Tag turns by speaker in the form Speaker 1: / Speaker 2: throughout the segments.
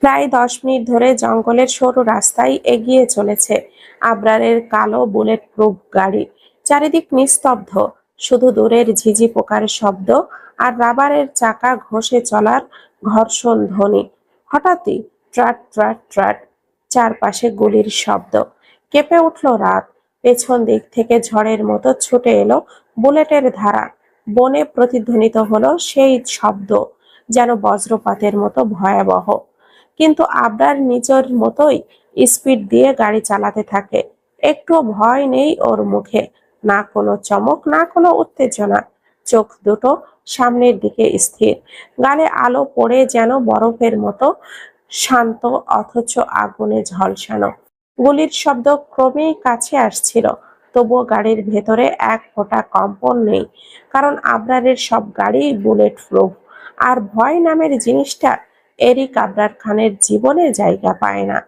Speaker 1: প্রায় 10 মিনিট ধরে জঙ্গলের সরু রাস্তায় এগিয়ে চলেছে আবরারের কালো বুলেট প্রুফ গাড়ি। চারিদিক নিস্তব্ধ, শুধু দূরের ঝিঝি পোকার শব্দ আর রাবারের চাকা ঘষে চলার ঘর্ষণ ধ্বনি। হঠাৎই ট্রাট ট্রাট ট্রাট, চারপাশে গুলির শব্দ। কেঁপে উঠল রাত। পেছন দিক থেকে ঝড়ের মতো ছুটে এলো বুলেটের ধারা। বনে প্রতিধ্বনিত হলো সেই শব্দ, যেন বজ্রপাতের মতো ভয়াবহ। কিন্তু আবরার নিজের মতোই স্পিড দিয়ে গাড়ি চালাতে থাকে। একটু ভয় নেই ওর মুখে, না কোনো চমক, না কোনো উত্তেজনা। চোখ দুটো সামনের দিকে স্থির, গালে আলো পড়ে যেন বরফের মতো শান্ত, অথচ আগুনে ঝলসানো। গুলির শব্দ ক্রমেই কাছে আসছিল, তবুও গাড়ির ভেতরে এক ফোঁটা কম্পন নেই, কারণ আবরারের সব গাড়ি বুলেট প্রুফ। আর ভয় নামের জিনিসটা এরিক আবরার খানের জীবনে জায়গা পায় না।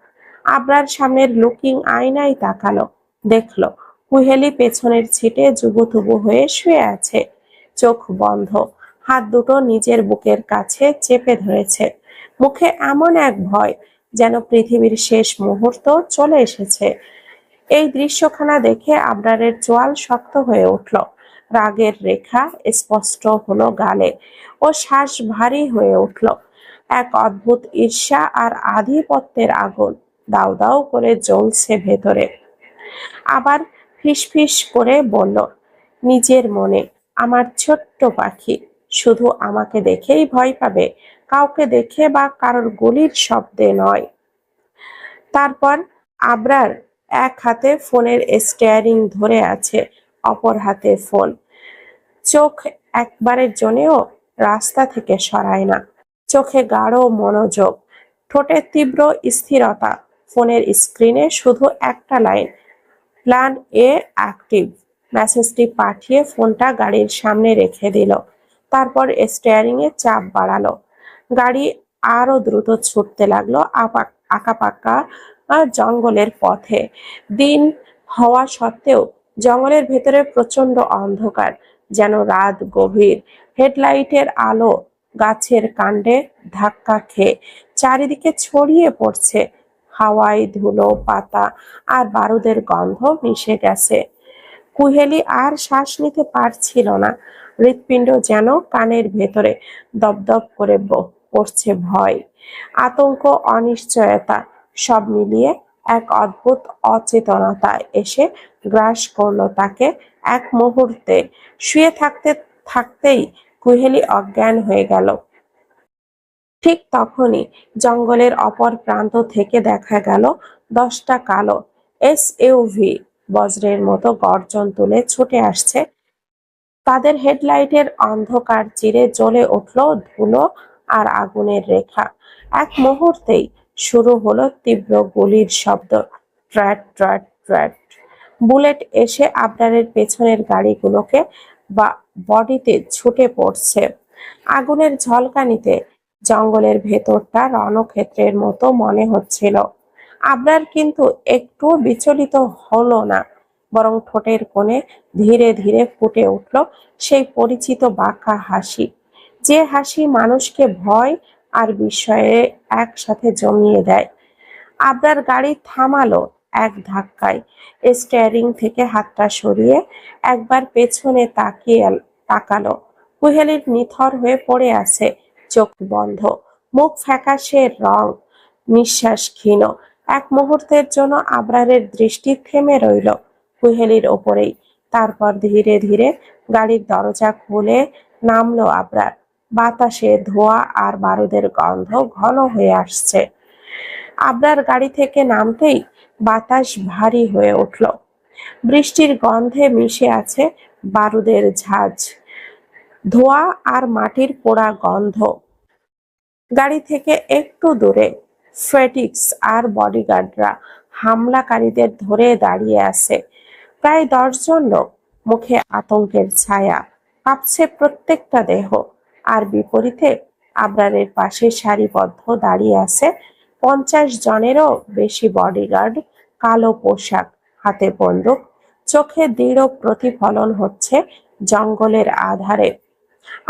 Speaker 1: আবরার সামনের লুকিং আয়নায় তাকালো, দেখলো কুহেলি পেছনের ছিটে জুবুথুবু হয়ে শুয়ে আছে, চোখ বন্ধ, হাত দুটো নিজের বুকের কাছে চেপে ধরেছে। মুখে এমন এক ভয়, যেন পৃথিবীর শেষ মুহূর্ত চলে এসেছে। এই দৃশ্যখানা দেখে আবরারের চোয়াল শক্ত হয়ে উঠল, রাগের রেখা স্পষ্ট হলো গালে, ও শ্বাস ভারী হয়ে উঠল। এক অদ্ভুত ঈর্ষা আর আধিপত্যের আগুন দাউ দাউ করে জ্বলছে ভেতরে। আবার ফিসফিস করে বলল নিজের মনে, আমার ছোট্ট পাখি শুধু আমাকে দেখেই ভয় পাবে, কাউকে দেখে বা কারোর গুলির শব্দে নয়। তারপর আবরার এক হাতে ফোনের স্টিয়ারিং ধরে আছে, অপর হাতে ফোন। চোখ একবারের জন্যও রাস্তা থেকে সরায় না। চোখে গাঢ় মনোযোগ, ঠোঁটে তীব্র স্থিরতা। ফোনের স্ক্রিনে শুধু একটা লাইন, প্ল্যান এ অ্যাক্টিভ। মেসেজটি পাঠিয়ে ফোনটা গাড়ির সামনে রেখে দিল। তারপর স্টিয়ারিং এ চাপ বাড়ালো। গাড়ি আরো দ্রুত ছুটতে লাগলো আঁকাপাকা জঙ্গলের পথে। দিন হওয়া সত্ত্বেও জঙ্গলের ভেতরে প্রচন্ড অন্ধকার, যেন রাত গভীর। হেডলাইটের আলো গাছের কাণ্ডে ধাক্কা খেয়ে চারিদিকে ছড়িয়ে পড়ছে। হাওয়ায় ধুলো, পাতা আর বারুদের গন্ধ মিশে গেছে। কুহেলি আর শ্বাস নিতে পারছিল না। হৃৎপিণ্ড যেন কানের ভেতরে দপদপ করে পড়ছে। ভয়, আতঙ্ক, অনিশ্চয়তা সব মিলিয়ে এক অদ্ভুত অচেতনতা এসে গ্রাস করলো তাকে। এক মুহূর্তে শুয়ে থাকতে থাকতেই কুহেলি অজ্ঞান হয়ে গেল। ঠিক তখনই জঙ্গলের অপর প্রান্ত থেকে দেখা গেল 10টা কালো এসইউভি বজ্রের মতো গর্জন তুলে ছুটে আসছে। তাদের হেডলাইটের অন্ধকার চিরে জ্বলে উঠল ধুলো আর আগুনের রেখা। এক মুহূর্তেই শুরু হলো তীব্র গুলির শব্দ, ট্র্যাট ট্র্যাট ট্র্যাট। বুলেট এসে আবরারের পেছনের গাড়িগুলোকে বা বডিতে ছুটে পড়ছে। আগুনের ঝলকানিতে জঙ্গলের ভেতরটা রণক্ষেত্রের মতো মনে হচ্ছিল। আবরার কিন্তু একটু বিচলিত হলো না, বরং ঠোঁটের কোণে ধীরে ধীরে ফুটে উঠল সেই পরিচিত বাঁকা হাসি, যে হাসি মানুষকে ভয় আর বিস্ময়ে একসাথে জমিয়ে দেয়। আবরার গাড়ি থামালো এক ধাক্কায়। স্টিয়ারিং থেকে হাতটা সরিয়ে একবার পেছনে তাকালো। কুহেলির নিথর হয়ে পড়ে আছে, চোখ বন্ধ, মুখ ফ্যাকাশে রং, নিঃশ্বাস ক্ষীণ। এক মুহূর্তের জন্য আবরারের দৃষ্টি থেমে রইল কুহেলির ওপরেই। তারপর ধীরে ধীরে গাড়ির দরজা খুলে নামলো আবরার। বাতাসে ধোঁয়া আর বারুদের গন্ধ ঘন হয়ে আসছে। আবরার গাড়ি থেকে নামতেই বাতাস ভারী হয়ে উঠল। বৃষ্টির গন্ধে মিশে আছে বারুদের ঝাঁঝ, ধোঁয়া আর মাটির পোড়া গন্ধ। গাড়ি থেকে একটু দূরে ফেটিক্স আর বডিগার্ডরা হামলাকারীদের ধরে দাঁড়িয়ে আছে। প্রায় 10 জন লোক, মুখে আতঙ্কের ছায়া, কাঁপছে প্রত্যেকটা দেহ। আর বিপরীতে আবরারের পাশে সারিবদ্ধ দাঁড়িয়ে আছে 50 জনেরও বেশি বডিগার্ড, কালো পোশাক, হাতে বন্দুক। চোখে দৃঢ় প্রতিফলন হচ্ছে জঙ্গলের আধারে।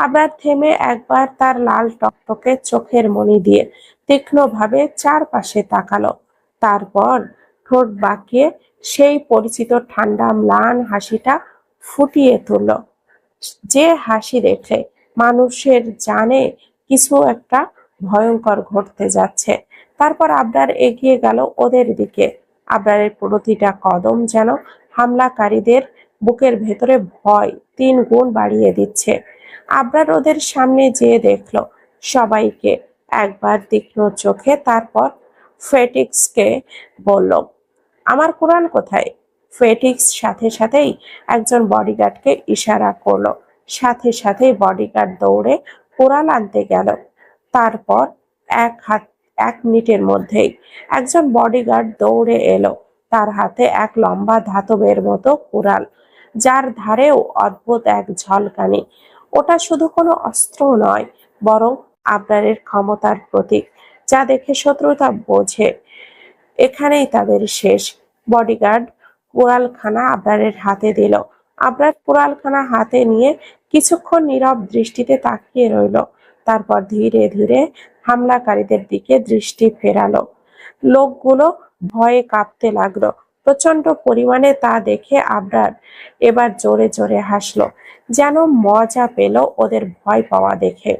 Speaker 1: আবরার থেমে একবার তার লাল টকটকে চোখের মনি দিয়ে তীক্ষ্ণভাবে চারপাশে তাকালো। তারপর ঠোঁট বাঁকিয়ে সেই পরিচিত ঠান্ডা ম্লান হাসিটা ফুটিয়ে তুলল, যে হাসি দেখলে মানুষের জানে কিছু একটা ভয়ঙ্কর ঘটতে যাচ্ছে। তারপর আবরার এগিয়ে গেল ওদের দিকে। আবরারের প্রতিটা কদম যেন হামলাকারীদের বুকের ভেতরে ভয় 3 গুণ বাড়িয়ে দিচ্ছে। আবরার ওদের সামনে যেয়ে দেখলো সবাইকে একবার তীক্ষ্ণ চোখে, তারপর ফেটিক্সকে বলল, আমার কুরআন কোথায়? ফেটিক্স সাথে সাথেই একজন বডিগার্ডকে ইশারা করলো। সাথে সাথেই বডিগার্ড দৌড়ে কুরআন আনতে গেল। তারপর 1 মিনিটের মধ্যেই একজন বডিগার্ড দৌড়ে এলো। তার হাতে এক লম্বা ধাতবের মতো কুড়াল, যার ধারেও অদ্ভুত এক ঝলকানি। ওটা শুধু কোনো অস্ত্র নয়, বরং আবরারের ক্ষমতার প্রতীক, যা দেখে শত্রুতা বোঝে এখানেই তাদের শেষ। বডিগার্ড কুড়ালখানা আবরারের হাতে দিল। আবরার কুড়ালখানা হাতে নিয়ে কিছুক্ষণ নীরব দৃষ্টিতে তাকিয়ে রইল। তারপর ধীরে ধীরে হামলাকারীদের দিকে দৃষ্টি ফেরালো। লোকগুলো ভয়ে কাঁপতে লাগলো প্রচন্ড পরিমাণে। তা দেখে আবরার এবার জোরে জোরে হাসলো, যেন মজা পেল ওদের ভয় পাওয়া দেখে।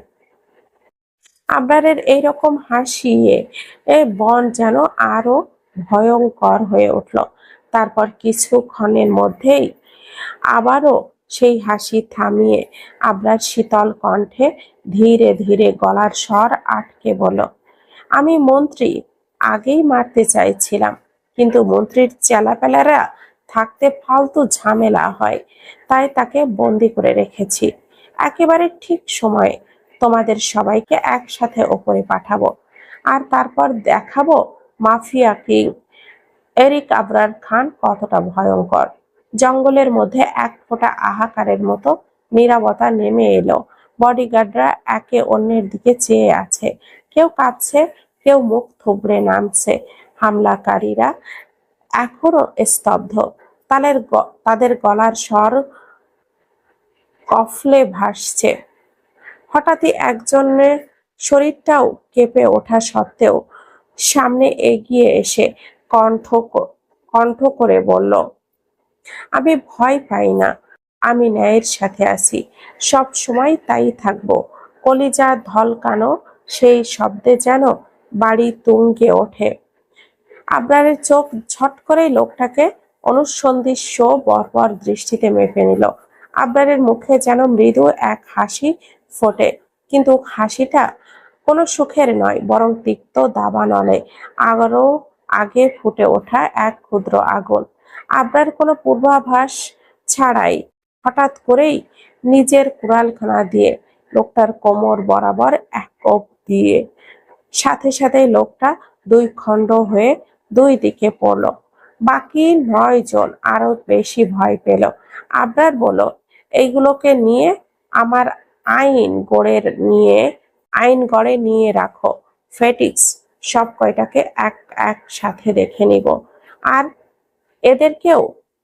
Speaker 1: আবরারের এইরকম হাসিয়ে বন যেন আরো ভয়ঙ্কর হয়ে উঠল। তারপর কিছুক্ষণের মধ্যেই আবারও সেই হাসি থামিয়ে আবরার শীতল কণ্ঠে ধীরে ধীরে গলার স্বর আটকে বলল, আমি মন্ত্রী, আগেই মারতে চাইছিলাম, কিন্তু মন্ত্রীর চেলাপেলারা থাকতে ফালতু ঝামেলা হয়, তাই তাকে বন্দি করে রেখেছি। একেবারে ঠিক সময়ে তোমাদের সবাইকে একসাথে ওপরে পাঠাবো, আর তারপর দেখাবো মাফিয়া কিং এরিক আবরার খান কতটা ভয়ঙ্কর। জঙ্গলের মধ্যে এক ফোঁটা আহাকারের মতো নীরবতা নেমে এলো। বডিগার্ডরা একে অন্যের দিকে চেয়ে আছে, কেউ কাঁপছে, কেউ মুখ থুবড়ে নামছে। হামলাকারীরা এখনো স্তব্ধ, তাদের গলার স্বর কফলে ভাসছে। হঠাৎই একজনের শরীরটাও কেঁপে ওঠা সত্ত্বেও সামনে এগিয়ে এসে কণ্ঠ কণ্ঠ করে বলল, আমি ভয় পাই না, আমি ন্যায়ের সাথে আছি, সব সময় তাই থাকবো। কলিজা ধলকানো সেই শব্দে যেন বাড়ি তুঙ্গে ওঠে। আবরারের চোখ ঝট করে লোকটাকে অনুসন্ধিৎস বর্বর দৃষ্টিতে মেপে নিল। আবরারের মুখে যেন মৃদু এক হাসি ফোটে, কিন্তু হাসিটা কোনো সুখের নয়, বরং তিক্ত দাবানলে আরো আগে ফুটে ওঠা এক ক্ষুদ্র আগুন। আবরার কোনো পূর্বাভাস ছাড়াই হঠাৎ করেই নিজের কুড়ালখানা দিয়ে লোকটার কোমর বরাবর এক কোপ দিয়ে সাথে সাথে লোকটা 2 খণ্ড হয়ে 2 দিকে পড়ল। বাকি 9 জন আরো বেশি ভয় পেল। আবরার বলল, এইগুলোকে নিয়ে আমার আইন গড়ে নিয়ে রাখো ফেটিক্স, সব কয়টাকে এক এক সাথে দেখে নিব, আর এদেরকেও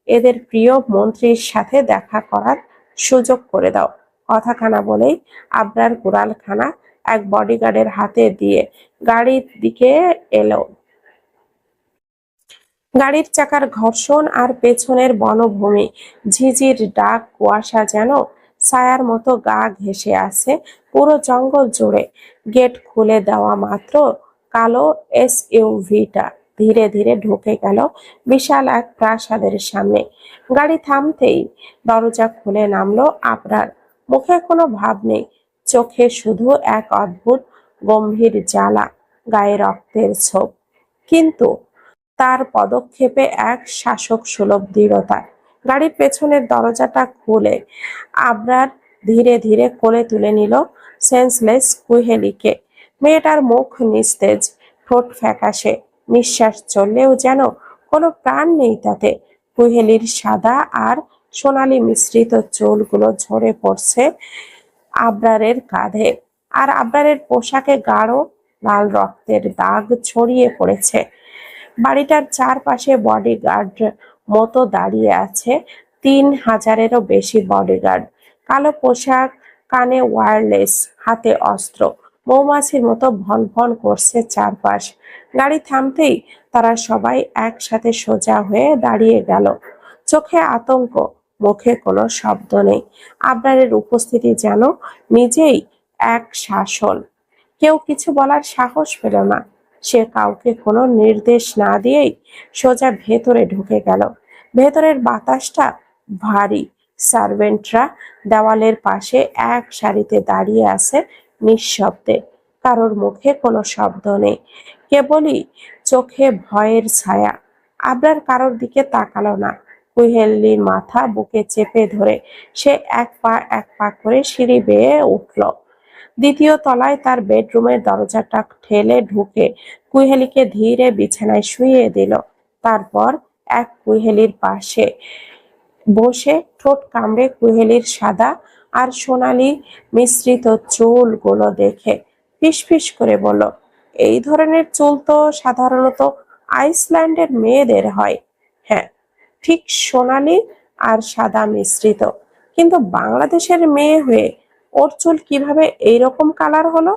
Speaker 1: এদের প্রিয় মন্ত্রীর সাথে দেখা করার সুযোগ করে দাও। কথাখানা বলেই আবরার কুড়ালখানা এক বডিগার্ডের হাতে দিয়ে গাড়ির দিকে এলো। গাড়ির চাকার ঘর্ষণ আর পেছনের বনভূমি, ঝিঝির ডাক, কুয়াশা যেন ছায়ার মতো গা ঘেঁষে আছে পুরো জঙ্গল জুড়ে। গেট খুলে দেওয়া মাত্র কালো এসইউভিটা ধীরে ধীরে ঢুকে গেল বিশাল এক প্রাসাদের সামনে। গাড়ি থামতেই দরজা খুলে নামলো আবরার। মুখে কোনো ভাব নেই, চোখে শুধু এক অদ্ভুত গম্ভীর জ্বালা, গায়ে রক্তের ছোপ, কিন্তু তার পদক্ষেপে এক শাসক সুলভ দৃঢ়তা। গাড়ির পেছনের দরজাটা খুলে আবরার ধীরে ধীরে কোলে তুলে নিল সেন্সলেস কুহেলিকে। মেয়েটার মুখ নিস্তেজ, ঠোঁট ফ্যাকাশে, নিঃশ্বাস চললেও যেন কোনো প্রাণ নেই তাতে। কুহেলির সাদা আর সোনালি মিশ্রিত চুলগুলো ঝরে পড়ছে আবরারের কাঁধে, আর আবরারের পোশাকে গাঢ় লাল রক্তের দাগ ছড়িয়ে পড়েছে। বাড়িটার চারপাশে বডিগার্ড মতো দাঁড়িয়ে আছে 3000-এরও বেশি বডিগার্ড। কালো পোশাক, কানে ওয়্যারলেস, হাতে অস্ত্র, মৌমাছির মতো ভন ভন করছে চারপাশ। গাড়ি থামতেই তারা সবাই একসাথে সোজা হয়ে দাঁড়িয়ে গেল। চোখে আতঙ্ক, মুখে কোনো শব্দ নেই। আবরারের উপস্থিতি যেন নিজেই এক শাসন। কেউ কিছু বলার সাহস পেল না। সে কাউকে কোনো নির্দেশ না দিয়েই সোজা ভেতরে ঢুকে গেল। ভেতরের বাতাসটা ভারী। সার্ভেন্টরা দেওয়ালের পাশে এক সারিতে দাঁড়িয়ে আছে নিঃশব্দে। কারোর মুখে কোনো শব্দ নেই, কেবলই চোখে ভয়ের ছায়া। আবরার কারোর দিকে তাকালো না। কুহেলির মাথা বুকে চেপে ধরে সে এক পা করে সিঁড়ি বেয়ে উঠল। দ্বিতীয় তলায় তার বেডরুমের দরজাটা ঠেলে ঢুকে কুহেলিকে ধীরে বিছানায় শুইয়ে দিল। তারপর এক কুহেলির পাশে বসে ঠোঁট কামড়ে কুহেলির সাদা আর সোনালি মিশ্রিত চুলগুলো দেখে ফিসফিস করে বলল, এই ধরনের চুল তো সাধারণত আইসল্যান্ডের মেয়েদের হয়। হ্যাঁ, ঠিক সোনালি আর সাদা মিশ্রিত, কিন্তু বাংলাদেশের মেয়ে হয়ে ওর চুল কিভাবে এইরকম কালার হলো?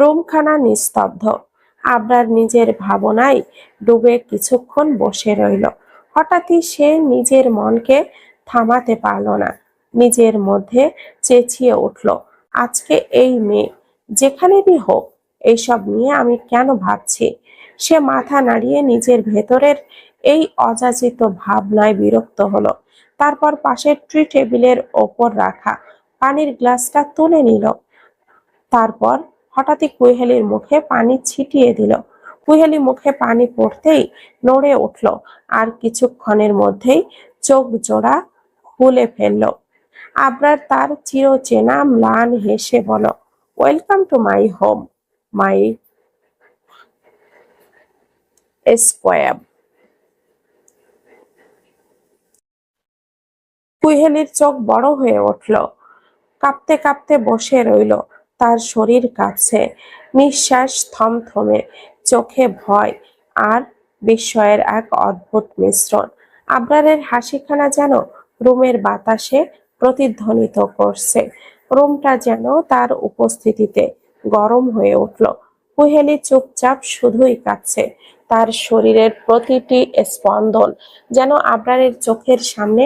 Speaker 1: রুমখানা নিস্তব্ধ। আবরার নিজের ভাবনায় ডুবে কিছুক্ষণ বসে রইল। হঠাৎই সে নিজের মনকে থামাতে পারল না। নিজের মধ্যে চেঁচিয়ে উঠল, আজকে এই মেয়ে যেখানেরই হোক, এইসব নিয়ে আমি কেন ভাবছি? সে মাথা নাড়িয়ে নিজের ভেতরের এই অযাচিত ভাবনায় বিরক্ত হলো। তারপর পাশের ট্রি টেবিলের ওপর রাখা পানির গ্লাসটা তুলে নিল। তারপর হঠাৎই কুহেলির মুখে পানি ছিটিয়ে দিল। কুহেলি মুখে পানি পড়তেই নড়ে উঠল আর কিছুক্ষণের মধ্যেই চোখ জোড়া খুলে ফেলল। আবরার তার চিরচেনা ম্লান হেসে বলল, ওয়েলকাম টু মাই হোম, মাই স্কোয়াব। কুহেলির চোখ বড় হয়ে উঠল। কাঁপতে কাঁপতে বসে রইল। তার শরীর কাঁপছে, নিঃশ্বাস থমথমে, চোখে ভয় আর বিস্ময়ের এক অদ্ভুত মিশ্রণ। আবরারের হাসিখানা যেন রুমের বাতাসে প্রতিধ্বনিত করছে। রুমটা যেন তার উপস্থিতিতে গরম হয়ে উঠল। কুহেলি চুপচাপ শুধুই কাঁপছে। তার শরীরের প্রতিটি স্পন্দন যেন আবরারের চোখের সামনে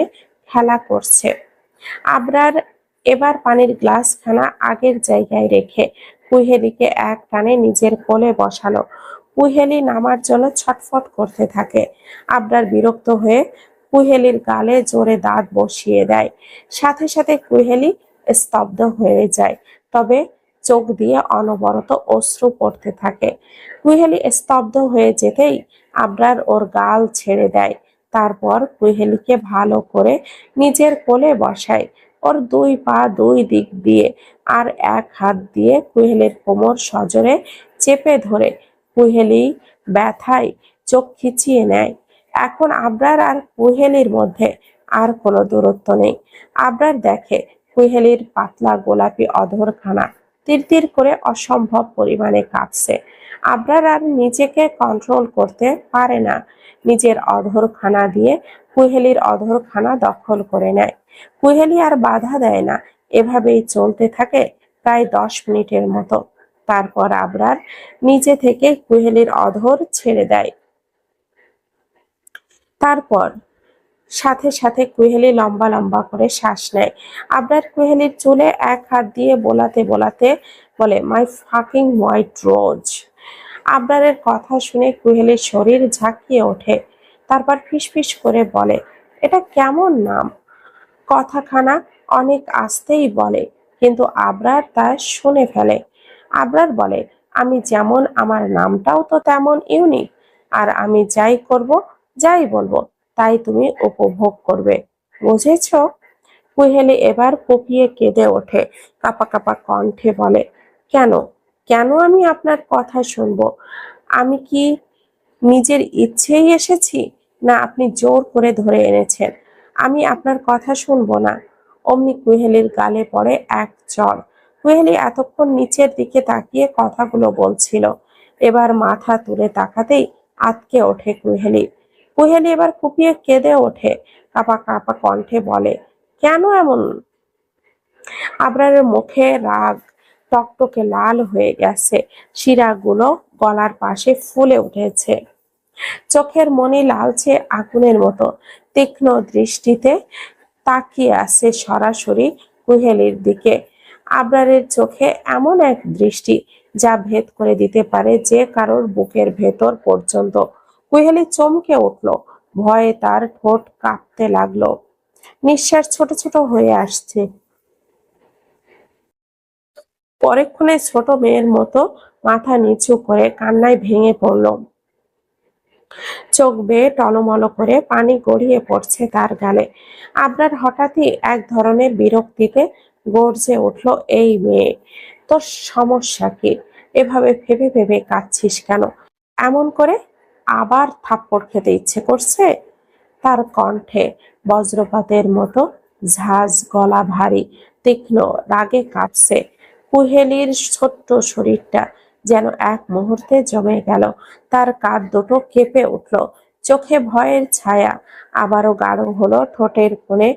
Speaker 1: খেলা করছে। আবরার এবার পানির গ্লাসখানা আগের জায়গায় রেখে কুহেলিকে এক টানে নিজের কোলে বসালো। কুহেলি নামার জন্য ছটফট করতে থাকে। আবরার বিরক্ত হয়ে কুহেলির গালে জোরে দাঁত বসিয়ে দেয়। সাথে সাথে কুহেলি স্তব্ধ হয়ে যায়, তবে চোখ দিয়ে অনবরত অশ্রু পড়তে থাকে। কুহেলি স্তব্ধ হয়ে যেতেই আবরার ওর গাল ছেড়ে দেয়। তারপর কুহেলিকে ভালো করে নিজের কোলে বসায়। ওর দুই পা দুই দিক দিয়ে আর এক হাত দিয়ে কুহেলির কোমর সজোরে চেপে ধরে কুহেলি ব্যথায় চোখ খিচিয়ে নেয়। এখন আবরার আর কুহেলির মধ্যে আর কোনো দূরত্ব নেই। আবরার দেখে কুহেলির পাতলা গোলাপি অধরখানা তিরতির করে অসম্ভব পরিমাণে কাঁপছে। আবরার আর নিজেকে কন্ট্রোল করতে পারে না। নিজের অধরখানা দিয়ে কুহেলির অধরখানা দখল করে নেয়। কুহেলি আর বাধা দেয় না। এভাবেই চলতে থাকে প্রায় 10 মিনিটের মতো। তারপর আবরার নিচে থেকে কুহেলির অধর ছেড়ে দেয়। তারপর সাথে সাথে কুহেলি লম্বা লম্বা করে শ্বাস নেয়। আবরার কুহেলির চুলে এক হাত দিয়ে বোলাতে বোলাতে বলে, মাই ফাকিং হোয়াইট রোজ। আবরারের কথা শুনে কুহেলির শরীর ঝাঁকিয়ে ওঠে। তারপর ফিসফিস করে বলে, এটা কেমন নাম? কথাখানা অনেক আস্তেই বলে, কিন্তু আবরার তা শুনে ফেলে। আবরার বলে, আমি যেমন আমার নামটাও তো তেমন ইউনিক, আর আমি যাই করব, যাই বলবো, তাই তুমি উপভোগ করবে, বুঝেছো? কুহেলি এবার ফুপিয়ে কেঁদে ওঠে। কাঁপা কাঁপা কণ্ঠে বলে, কেন কেন আমি আপনার কথা শুনবো? আমি কি নিজের ইচ্ছেই এসেছি, না আপনি জোর করে ধরে এনেছেন? আমি আপনার কথা শুনবো না। অমনি কুহেলির গালে পড়ে এক চড়। কুহেলি এতক্ষণ নিচের দিকে তাকিয়ে কথাগুলো বলছিল, এবার মাথা তুলে তাকাতেই আঁতকে ওঠে কুহেলি। কুহেলি এবার ফুপিয়ে কেঁদে ওঠে। কাঁপা কাঁপা কণ্ঠে বলে, কেন এমন আবরারের মুখে রাগ টকটকে লাল হয়ে গেছে, শিরাগুলো গলার পাশে ফুলে উঠেছে, চোখের মনি লালচে আগুনের মতো তীক্ষ্ণ দৃষ্টিতে তাকিয়ে আছে সরাসরি কুহেলির দিকে। আবরারের চোখে এমন এক দৃষ্টি যা ভেদ করে দিতে পারে যে কারোর বুকের ভেতর পর্যন্ত। কুহেলি চমকে উঠল, ভয়ে তার ঠোঁট কাঁপতে লাগলো, নিঃশ্বাস ছোট ছোট হয়ে আসছে। পরেক্ষণে ছোট মেয়ের মতো মাথা নিচু করে কান্নায় ভেঙে পড়ল, চোখ বেয়ে টলমল করে পানি গড়িয়ে পড়ছে তার গালে। আবরার হঠাৎই এক ধরনের বিরক্তিতে গর্জে উঠল, এই মেয়ে, তোর সমস্যা কি? এভাবে ভেবে ভেবে কাঁদছিস কেন? এমন করে আবার থাপ্পড় খেতে ইচ্ছে করছে? তার কণ্ঠে বজ্রপাতের মতো ঝাঁজ, গলা ভারী, তীক্ষ্ণ, রাগে কাঁপছে। কুহেলির ছোট্ট শরীরটা যেন এক মুহূর্তে জমে গেল, তার কাঁধ দুটো কেঁপে উঠল, চোখে ভয়ের ছায়া আবারও গাঢ় হলো, ঠোঁটের কোণে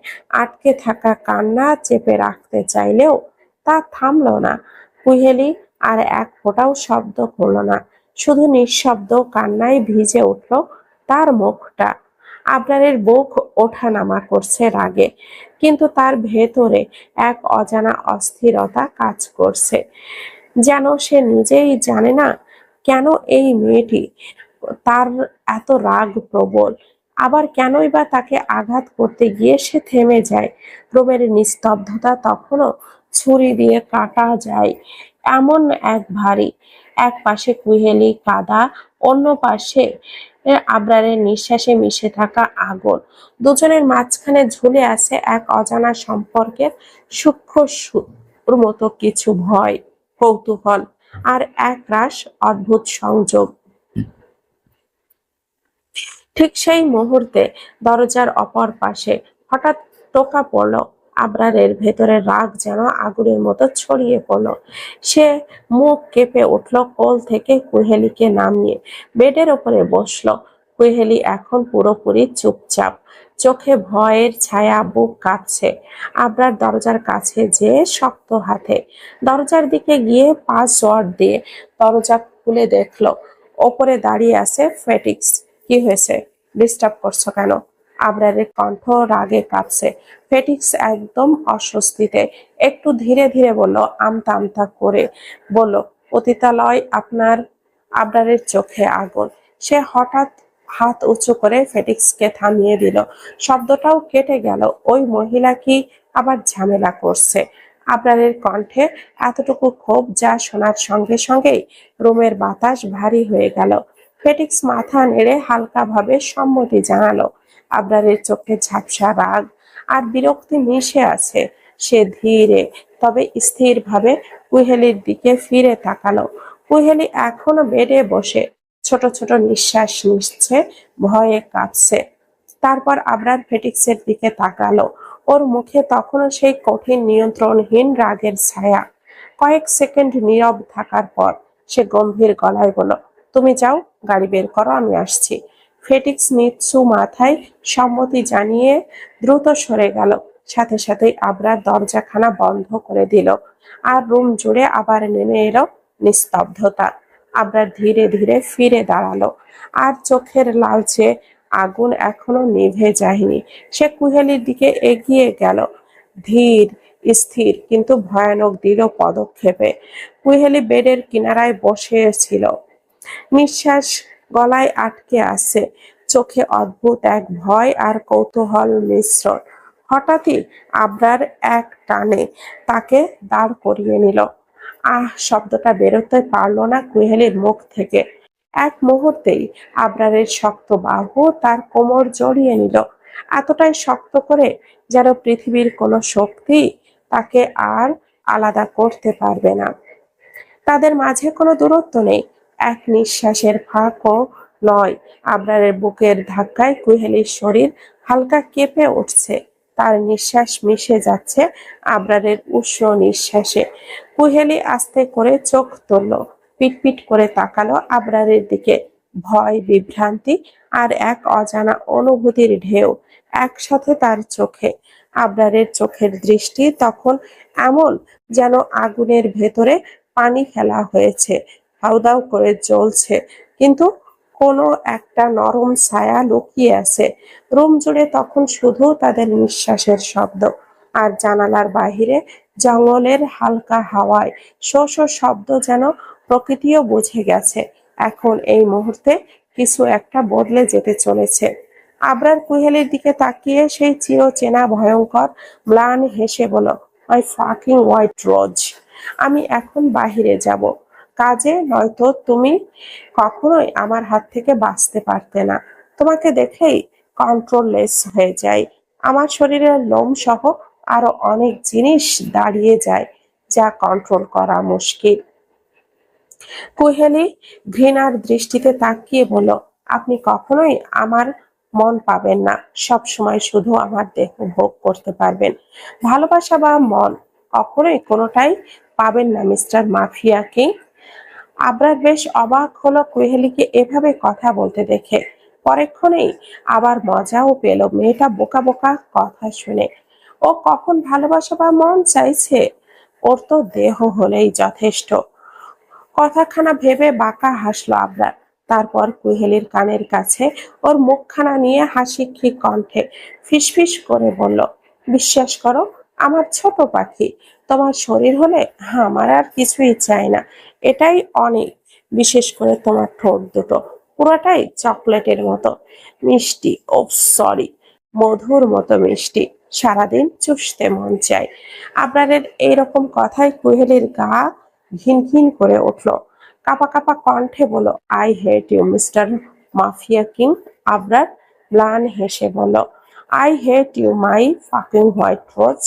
Speaker 1: আটকে থাকা কান্না চেপে রাখতে চাইলেও তা থামল না। কুহেলি আর এক ফোঁটাও শব্দ করল না, শুধু নিঃশব্দ কান্নায় ভিজে উঠল তার মুখটা। আবরারের বুক ওঠানামা করছে রাগে, কিন্তু তার ভেতরে এক অজানা অস্থিরতা কাজ করছে, যেন সে নিজেই জানে না কেন এই মেয়েটি তার এত রাগ প্রবল, আবার কেনই বা তাকে আঘাত করতে গিয়ে সে থেমে যায়। রুমের নিস্তব্ধতা তখনও ছুরি দিয়ে কাটা যায় এমন এক ভারী। এক পাশে কুহেলি কাদা, অন্য পাশে আবরারের নিঃশ্বাসে মিশে থাকা আগুন। দুজনের মাঝখানে ঝুলে আছে এক অজানা সম্পর্কের সূক্ষ্ম সুর মতো কিছু ভয়, কৌতূহল আর এক রাস অদ্ভুত সংযোগ। ঠিক সেই মুহূর্তে দরজার অপর পাশে হঠাৎ টোকা পড়ল। আবরারের ভেতরের রাগ যেন আগুনের মতো ছড়িয়ে পড়ল। সে মুখ কেঁপে উঠল, কোল থেকে কুহেলিকে নামিয়ে বেডের ওপরে বসলো। কুহেলি এখন পুরোপুরি চুপচাপ, চোখে ভয়ের ছায়া, বুক কাঁপছে। আবরার দরজার কাছে যেয়ে শক্ত হাতে দরজার দিকে গিয়ে পাসওয়ার্ড দিয়ে দরজা খুলে দেখলো ওপরে দাঁড়িয়ে আছে ফেটিক্স। কি হয়েছে? ডিস্টার্ব করছো কেন? আবরারের কণ্ঠ রাগে কাঁপছে। ফেটিক্স একদম অস্বস্তিতে একটু ধীরে ধীরে বলল, আমতা আমতা করে বলল, পতিতালয় আপনার। আবরারের চোখে আগুন। সে হঠাৎ হাত উঁচু করে ফেটিক্সকে থামিয়ে দিল। শব্দটাও কেটে গেল। ওই মহিলা কি আবার ঝামেলা করছে? আবরারের কণ্ঠে এতটুকু ক্ষোভ যা শোনার সঙ্গে সঙ্গেই রুমের বাতাস ভারী হয়ে গেল। ফেটিক্স মাথা নেড়ে হালকাভাবে সম্মতি জানালো। আবরারের চোখে ঝাপসা রাগ আর বিরক্তি মিশে আছে। সে ধীরে তবে স্থিরভাবে কুহেলির দিকে ফিরে তাকালো। কুহেলি এখনো বেডে বসে ছোট ছোট নিঃশ্বাস নিচ্ছে, ভয়ে কাঁপছে। তারপর আবরার ফেটিক্সের দিকে তাকালো। ওর মুখে তখনও সেই কঠিন নিয়ন্ত্রণহীন রাগের ছায়া। কয়েক সেকেন্ড নীরব থাকার পর সে গম্ভীর গলায় বলল, তুমি যাও, গাড়ি বের করো, আমি আসছি। ফেটিক্স নিচু মাথায় সম্মতি জানিয়ে দ্রুত সরে গেল। সাথে সাথেই আবরার দরজাখানা বন্ধ করে দিল, আর রুম জুড়ে আবার নেমে এলো নিস্তব্ধতা। আবরার ধীরে ধীরে ফিরে দাঁড়ালো, আর চোখের লালচে আগুন এখনো নিভে যায়নি। সে কুহেলির দিকে এগিয়ে গেল, ধীর স্থির কিন্তু ভয়ানক দৃঢ় পদক্ষেপে। কুহেলি বেডের কিনারায় বসেছিল, নিঃশ্বাস গলায় আটকে আছে, চোখে অদ্ভুত এক ভয় আর কৌতূহল মিশ্রণ। হঠাৎই আবরার এক টানে তাকে দাঁড় করিয়ে নিল। আহ শব্দটা বেরোতে পারল না কুহেলির মুখ থেকে। এক মুহূর্তেই আবরারের শক্ত বাহু তার কোমর জড়িয়ে নিল, এতটাই শক্ত করে যেন পৃথিবীর কোনো শক্তি তাকে আর আলাদা করতে পারবে না। তাদের মাঝে কোনো দূরত্ব নেই, এক নিঃশ্বাসের ফাঁকও নয়। আবরারের বুকের ধাক্কায় কুহেলির শরীর হালকা কেঁপে উঠছে, তার নিঃশ্বাস মিশে যাচ্ছে আবরারের উষ্ণ নিঃশ্বাসে। কুহেলি আস্তে করে চোখ তুলল, পিটপিট করে তাকালো আবরারের দিকে। ভয়, বিভ্রান্তি আর এক অজানা অনুভূতির ঢেউ একসাথে তার চোখে। আবরারের চোখের দৃষ্টি তখন এমন যেন আগুনের ভেতরে পানি ফেলা হয়েছে, হাউদাউ করে জ্বলছে, কিন্তু কোনো একটা নরম ছায়া লুকিয়ে আছে। রুম জুড়ে তখন শুধু তাদের নিঃশ্বাসের শব্দ, আর জানালার বাহিরে জঙ্গলের হালকা হাওয়ায় শো শো শব্দ, যেন প্রকৃতিও বুঝে গেছে এখন এই মুহূর্তে কিছু একটা বদলে যেতে চলেছে। আবরার কুহেলির দিকে তাকিয়ে সেই চিরচেনা ভয়ঙ্কর ম্লান হেসে বলল, মাই ফাকিং হোয়াইট রোজ, আমি এখন বাহিরে যাব কাজে, নয়তো তুমি কখনোই আমার হাত থেকে বাঁচতে পারতে না। তোমাকে দেখেই কন্ট্রোললেস হয়ে যাই, আমার শরীরের লোম সহ আরো অনেক জিনিস দাঁড়িয়ে যায় যা কন্ট্রোল করা মুশকিল। কুহেলি ঘৃণার দৃষ্টিতে তাকিয়ে বলল, আপনি কখনোই আমার মন পাবেন না, সব সময় শুধু আমার দেহ ভোগ করতে পারবেন। ভালোবাসা বা মন কখনোই কোনোটাই পাবেন না মিস্টার মাফিয়া কিং। আবরার বেশ অবাক হলো কুহেলিকে এভাবে কথা বলতে দেখে। পরেক্ষণেই আবার মজাও পেল মেয়েটা বোকা বোকা কথা শুনে। ও কখন ভালোবাসা বা মন চাইছে? ওর তো দেহ হলেই যথেষ্ট। কথাখানা ভেবে বাঁকা হাসলো আবরার। তারপর কুহেলির কানের কাছে ওর মুখখানা নিয়ে হাসিখি কণ্ঠে ফিসফিস করে বলল, বিশ্বাস করো আমার ছোট পাখি, তোমার শরীর হলে আমার আর কিছুই চাই না, এটাই অনেক। বিশেষ করে তোমার ঠোঁট দুটো পুরোটাই চকলেটের মতো মিষ্টি, ও সরি, মধুর মতো মিষ্টি, সারাদিন চুষতে মন চায়। আবরারের এইরকম কথায় কুহেলির গা ঘিন ঘিন করে উঠল। কাঁপা কাঁপা কণ্ঠে বলল, I hate you mister mafia king. Abrar ম্লান হেসে বলল, I hate you my fucking white rose.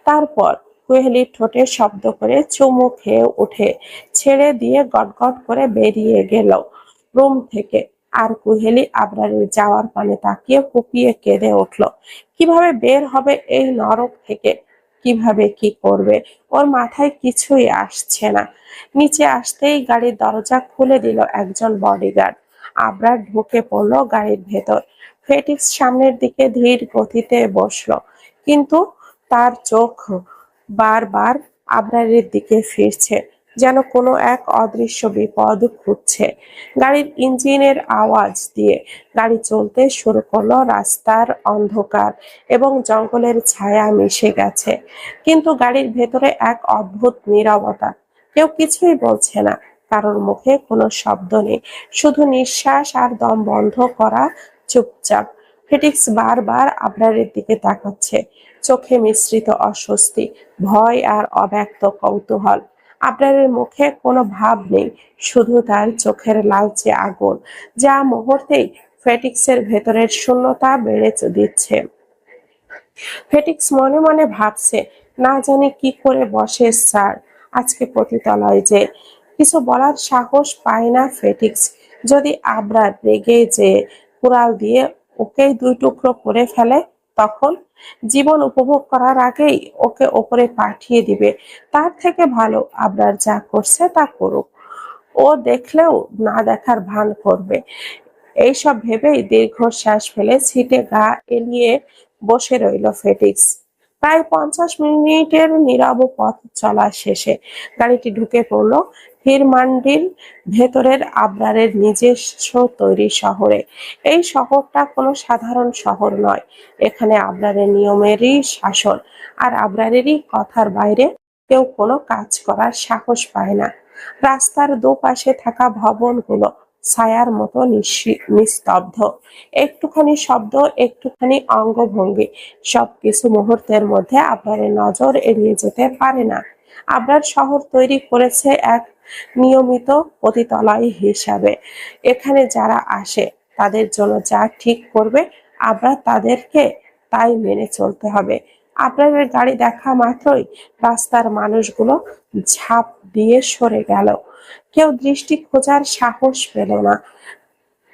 Speaker 1: তারপর কুহেলির ঠোঁটে শব্দ করে চুমু খেয়ে উঠে ছেড়ে দিয়ে গটগট করে বেরিয়ে গেল রুম থেকে। আর কুহেলি আবরারের যাওয়ার পানে তাকিয়ে ফুপিয়ে কেঁদে উঠল। কিভাবে বের হবে এই নরক থেকে, কিভাবে কি করবে, ওর মাথায় কিছুই আসছে না। নিচে আসতেই গাড়ির দরজা খুলে দিল একজন বডিগার্ড। আবরার ঢুকে পড়ল গাড়ির ভেতর। ফেটিক্স সামনের দিকে ধীর গতিতে বসলো, কিন্তু তার চোখ বারবার আবরারের দিকে ফিরছে, যেন কোনো এক অদৃশ্য বিপদ খুঁজছে। গাড়ির ইঞ্জিনের আওয়াজ দিয়ে গাড়ি চলতে শুরু করলো। রাস্তার অন্ধকার এবং জঙ্গলের ছায়া মিশে গেছে, কিন্তু গাড়ির ভেতরে এক অদ্ভুত নীরবতা। কেউ কিছুই বলছে না, কারোর মুখে কোনো শব্দ নেই, শুধু নিঃশ্বাস আর দম বন্ধ করা চুপচাপ। ফিটিক্স বারবার আবরারের দিকে তাকাচ্ছে, চোখে মিশ্রিত অস্বস্তি, ভয় আর অব্যক্ত কৌতূহল। আবরারের মুখে কোনো ভাব নেই, শুধু তার চোখের লালচে আগুন, যা মুহূর্তেই ফেটিক্সের ভেতরের শূন্যতা বেড়ে দিচ্ছে। ফেটিক্স মনে মনে ভাবছে, না জানি কি করে বসে স্যার আজকে পতিতালয় যে। কিছু বলার সাহস পায় না ফেটিক্স। যদি আবরার রেগে যে কুড়াল দিয়ে ওকেই দুই টুকরো করে ফেলে, তখন জীবন উপভোগ করার আগেই ওকে ওপরে পাঠিয়ে দিবে। তার থেকে ভালো আবরার যা করছে তা করুক, ও দেখলেও না দেখার ভান করবে। এইসব ভেবেই দীর্ঘশ্বাস ফেলে সিটে গা এলিয়ে বসে রইল ফেটিক্স। প্রায় 50 মিনিটের নীরব পথ চলা শেষে গাড়িটি ঢুকে পড়ল হিরমান্ডির ভেতরের আবরারের নিজস্ব তৈরি শহরে। এই শহরটা কোনো সাধারণ শহর নয়, এখানে আবরারের নিয়মেরই শাসন, আর আবরারেরই কথার বাইরে কেউ কোনো কাজ করার সাহস পায় না। রাস্তার দুপাশে থাকা ভবনগুলো ছায়ার মতো নিস্তব্ধ। একটুখানি শব্দ, একটুখানি অঙ্গভঙ্গি, সবকিছু মুহূর্তের মধ্যে আবরারের নজর এড়িয়ে যেতে পারে না। আবরার শহর তৈরি করেছে এক নিয়মিত পতিতালয় হিসাবে। এখানে যারা আসে তাদের জন্য যা ঠিক করবে আবরার তাদেরকে তাই মেনে চলতে হবে। আবরারের গাড়ি দেখা মাত্রই রাস্তার মানুষগুলো ঝাঁপ দিয়ে সরে গেল। কেউ দৃষ্টি খোঁজার সাহস পেল না।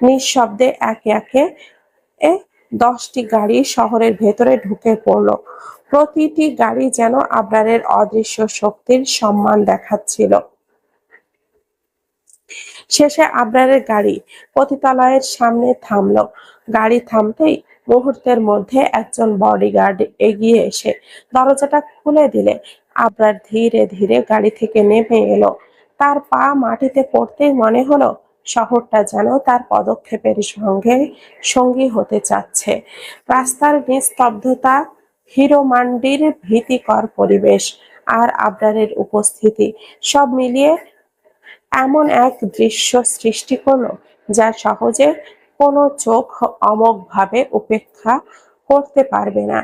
Speaker 1: নিঃশব্দে একে একে 10টি গাড়ি শহরের ভেতরে ঢুকে পড়ল। প্রতিটি গাড়ি যেন আবরারের অদৃশ্য শক্তির সম্মান দেখাচ্ছিল। শেষে আবরারের গাড়ি পতিতালয়ের সামনে থামলো। গাড়ি থামতেই মুহূর্তের মধ্যে একজন বডিগার্ড এগিয়ে এসে দরজাটা খুলে দিলে আবরার ধীরে ধীরে গাড়ি থেকে নেমে এলো। তার পা মাটিতে পড়তেই মনে হলো শহরটা যেন তার পদক্ষেপের সঙ্গে সঙ্গী হতে চাচ্ছে। রাস্তার নিস্তব্ধতা, হিরো মান্ডির ভীতিকর পরিবেশ আর আবরারের উপস্থিতি সব মিলিয়ে এমন এক দৃশ্য সৃষ্টি করলো যা সহজে কোনো চোখ অমোঘভাবে উপেক্ষা করতে পারবে না।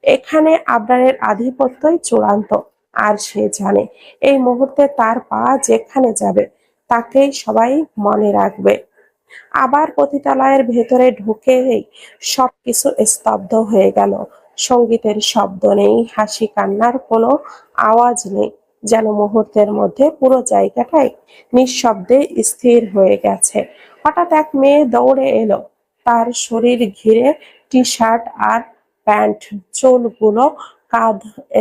Speaker 1: এখানে আবরারের আধিপত্যই চূড়ান্ত, আর সে জানে এই মুহূর্তে তার পা যেখানে যাবে তাকেই সবাই মনে রাখবে। আবার পতিতালয়ের ভেতরে ঢুকেই সবকিছু স্তব্ধ হয়ে গেল। সঙ্গীতের শব্দ নেই, হাসি কান্নার কোনো আওয়াজ নেই, যেন মুহূর্তের মধ্যে পুরো জায়গাটাই নিঃশব্দে স্থির হয়ে গেছে। হঠাৎ এক মেয়ে দৌড়ে এলো। তার শরীর ঘিরে টি শার্ট আর প্যান্ট, চুলগুলো কাঁধ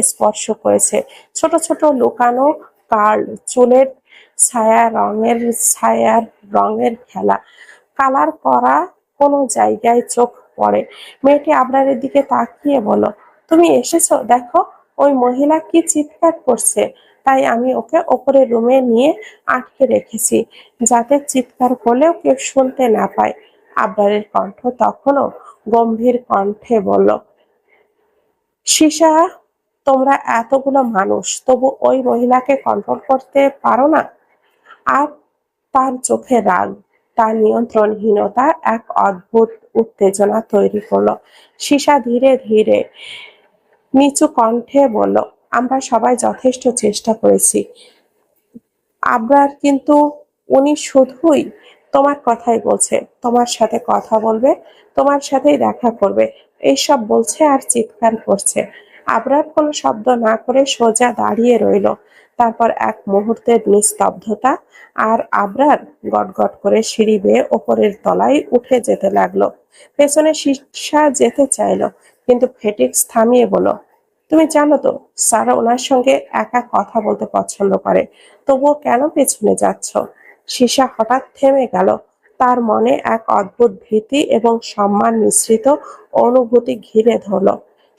Speaker 1: স্পর্শ করেছে। ছোট ছোট লুকানো কার্ল, চুলের ছায়ার রঙের খেলা, কালার করা কোনো জায়গায় চোখ পড়ে। মেয়েটি আবরারের দিকে তাকিয়ে বলল, তুমি এসেছো, দেখো ওই মহিলা কি চিৎকার করছে। তাই আমি ওকে ওপরের রুমে নিয়ে আটকে রেখেছি, যাতে চিৎকার করলেও কেউ শুনতে না পায়। আবরারের কণ্ঠ তখনও গম্ভীর কণ্ঠে বলল, সিসা, তোমরা এতগুলো মানুষ, তবু ওই মহিলাকে কন্ট্রোল করতে পারো না? আর তার চোখে রাগ, তার নিয়ন্ত্রণহীনতা এক অদ্ভুত উত্তেজনা তৈরি করলো। সিসা ধীরে ধীরে নিচু কণ্ঠে বলল, আমরা সবাই যথেষ্ট চেষ্টা করেছি আবরার, কিন্তু উনি শুধুই তোমার কথাই বলছে, তোমার সাথে কথা বলবে, তোমার সাথেই দেখা করবে, এইসব বলছে আর চিৎকার করছে। আবরার কোনো শব্দ না করে সোজা দাঁড়িয়ে রইল। তারপর এক মুহূর্তের নিস্তব্ধতা, আর আবরার গটগট করে সিঁড়ি বেয়ে ওপরের তলায় উঠে যেতে লাগলো। পেছনে শীর্ষা যেতে চাইলো, কিন্তু ফেটিক্স থামিয়ে বলল, তুমি জানো তো স্যার ওনার সঙ্গে একা কথা বলতে পছন্দ করে, তবুও কেন পেছনে যাচ্ছ? সীসা হঠাৎ থেমে গেল। তার মনে এক অদ্ভুত ভীতি এবং সম্মান মিশ্রিত অনুভূতি ঘিরে ধরল।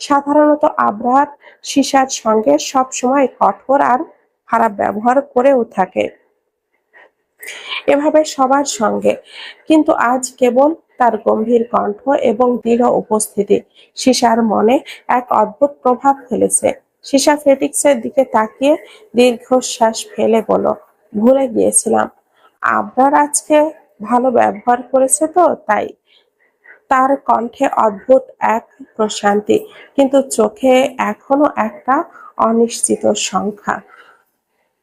Speaker 1: সাধারণত আবরার সীসার সঙ্গে সব সময় কঠোর আর খারাপ ব্যবহার করেও থাকে, এভাবে সবার সঙ্গে, কিন্তু আজ কেবল তার গম্ভীর কণ্ঠ এবং দৃঢ় উপস্থিতি সীসার মনে এক অদ্ভুত প্রভাব ফেলেছে। সীসা ফেটিক্সের দিকে তাকিয়ে দীর্ঘশ্বাস ফেলে বলল, ভুলে গিয়েছিলাম, আবরার আজকে ভালো ব্যবহার করেছে তো তাই। তার কণ্ঠে অদ্ভুত এক প্রশান্তি, কিন্তু চোখে এখনো একটা অনিশ্চিত সংখ্যা।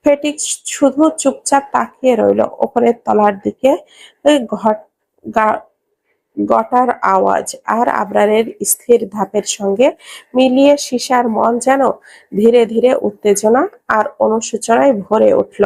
Speaker 1: ফেটিক্স শুধু চুপচাপ তাকিয়ে রইল ওপরের তলার দিকে। ওই গটার আওয়াজ আর আবরারের স্থির ধাপের সঙ্গে মিলিয়ে সীসার মন যেন ধীরে ধীরে উত্তেজনা আর অনুশোচনায় ভরে উঠল।